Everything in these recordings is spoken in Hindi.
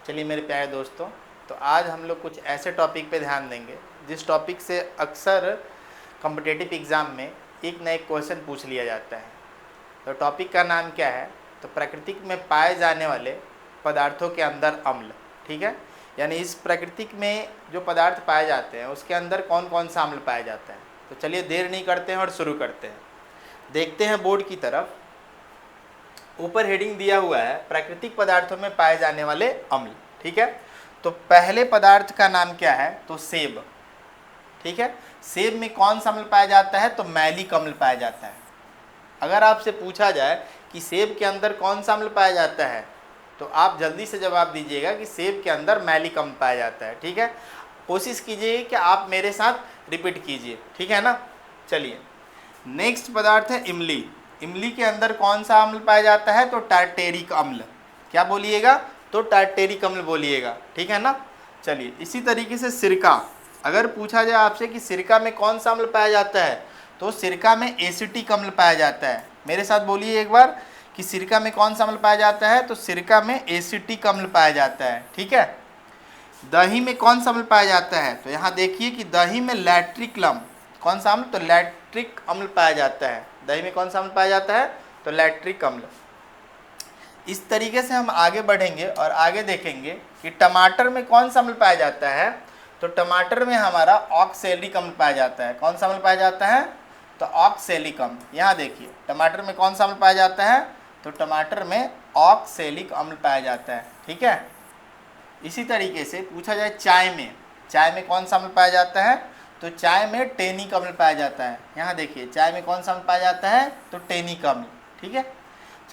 चलिए मेरे प्यारे दोस्तों, तो आज हम लोग कुछ ऐसे टॉपिक पे ध्यान देंगे जिस टॉपिक से अक्सर कॉम्पिटिटिव एग्ज़ाम में एक न एक क्वेश्चन पूछ लिया जाता है। तो टॉपिक का नाम क्या है? तो प्राकृतिक में पाए जाने वाले पदार्थों के अंदर अम्ल। ठीक है, यानी इस प्राकृतिक में जो पदार्थ पाए जाते हैं उसके अंदर कौन कौन सा अम्ल पाया जाता है। तो चलिए देर नहीं करते हैं और शुरू करते हैं। देखते हैं बोर्ड की तरफ। ऊपर हेडिंग दिया हुआ है प्राकृतिक पदार्थों में पाए जाने वाले अम्ल। ठीक है, तो पहले पदार्थ का नाम क्या है? तो सेब। ठीक है, सेब में कौन सा अम्ल पाया जाता है? तो मैलिक अम्ल पाया जाता है। अगर आपसे पूछा जाए कि सेब के अंदर कौन सा अम्ल पाया जाता है, तो आप जल्दी से जवाब दीजिएगा कि सेब के अंदर मैलिक अम्ल पाया जाता है। ठीक है, कोशिश कीजिए कि आप मेरे साथ रिपीट कीजिए। ठीक है ना। चलिए नेक्स्ट पदार्थ है इमली। इमली के अंदर कौन सा अम्ल पाया जाता है? तो टार्टेरिक अम्ल। क्या बोलिएगा? तो टार्टेरिक अम्ल बोलिएगा। ठीक है ना। चलिए इसी तरीके से सिरका। अगर पूछा जाए आपसे कि सिरका में कौन सा अम्ल पाया जाता है, तो सिरका में एसिटिक अम्ल पाया जाता है। मेरे साथ बोलिए एक बार कि सिरका में कौन सा अम्ल पाया जाता है? तो सिरका में एसिटिक अम्ल पाया जाता है। ठीक है। दही में कौन सा अम्ल पाया जाता है? तो यहाँ देखिए कि दही में लैक्टिक अम्ल। कौन सा अम्ल? तो लैक्टिक अम्ल पाया जाता है। दही में कौन सा अम्ल पाया जाता है? तो लैक्टिक अम्ल। इस तरीके से हम आगे बढ़ेंगे और आगे देखेंगे कि टमाटर में कौन सा अम्ल पाया जाता है। तो टमाटर में हमारा ऑक्सैलिक अम्ल पाया जाता है। कौन सा अम्ल पाया जाता है? तो ऑक्सैलिक अम्ल। यहाँ देखिए टमाटर में कौन सा अम्ल पाया जाता है? तो टमाटर में ऑक्सैलिक अम्ल पाया जाता है। ठीक है। इसी तरीके से पूछा जाए चाय में कौन सा अम्ल पाया जाता है? तो चाय में टेनिक अम्ल पाया जाता है। यहाँ देखिए चाय में कौन सा अम्ल पाया जाता है? तो टेनिक अम्ल। ठीक है।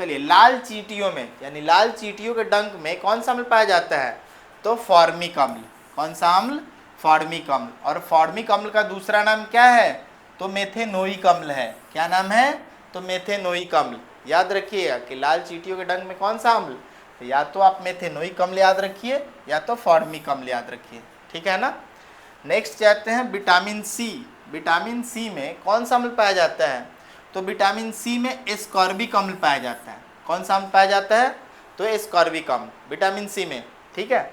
चलिए लाल चींटियों में, यानी लाल चींटियों के डंक में कौन सा अम्ल पाया जाता है? तो फॉर्मिक अम्ल। कौन सा अम्ल? फॉर्मिक अम्ल। और फॉर्मिक अम्ल का दूसरा नाम क्या है? तो मेथेनोइक अम्ल है। क्या नाम है? तो मेथेनोइक अम्ल। याद रखिएगा कि लाल चींटियों के डंक में कौन सा अम्ल? तो या तो आप मेथेनोइक अम्ल याद रखिए या तो फॉर्मिक अम्ल याद रखिए। ठीक है ना। नेक्स्ट जाते हैं विटामिन सी। विटामिन सी में कौन सा अम्ल पाया जाता है? तो विटामिन सी में एस्कॉर्बिक अम्ल पाया जाता है। कौन सा अम्ल पाया जाता है? तो एस्कॉर्बिक अम्ल विटामिन सी में। ठीक है।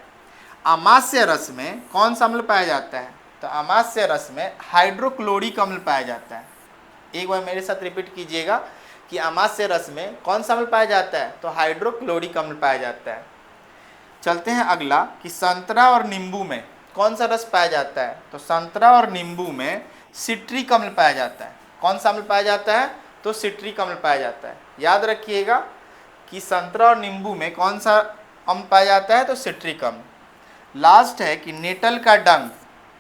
अमास्य रस में कौन सा अम्ल पाया जाता है? तो अमास्य रस में हाइड्रोक्लोरिक अम्ल पाया जाता है। एक बार मेरे साथ रिपीट कीजिएगा कि अमास्य रस में कौन सा अम्ल पाया जाता है? तो हाइड्रोक्लोरिक अम्ल पाया जाता है। चलते हैं अगला कि संतरा और नींबू में कौन सा रस पाया जाता है? तो संतरा और नींबू में सिट्रिक अम्ल पाया जाता है। कौन सा अम्ल पाया जाता है? तो सिट्रिक अम्ल पाया जाता है। याद रखिएगा कि संतरा और नींबू में कौन सा अम्ल पाया जाता है? तो सिट्रिक अम्ल। लास्ट है कि नेटल का डंक,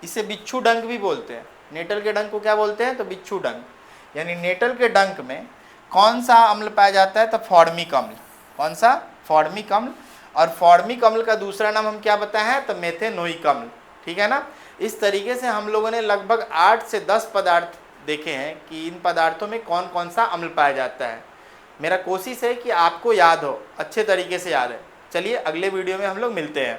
इसे बिच्छू डंक भी बोलते हैं। नेटल के डंक को क्या बोलते हैं? तो बिच्छू डंक। यानी नेटल के डंक में कौन सा अम्ल पाया जाता है? तो फॉर्मिक अम्ल। कौन सा? फॉर्मिक अम्ल। और फॉर्मिक अम्ल का दूसरा नाम हम क्या बताए हैं? तो मेथेनोइक अम्ल। ठीक है ना। इस तरीके से हम लोगों ने लगभग 8 से 10 पदार्थ देखे हैं कि इन पदार्थों में कौन कौन सा अम्ल पाया जाता है। मेरा कोशिश है कि आपको याद हो, अच्छे तरीके से याद है। चलिए अगले वीडियो में हम लोग मिलते हैं।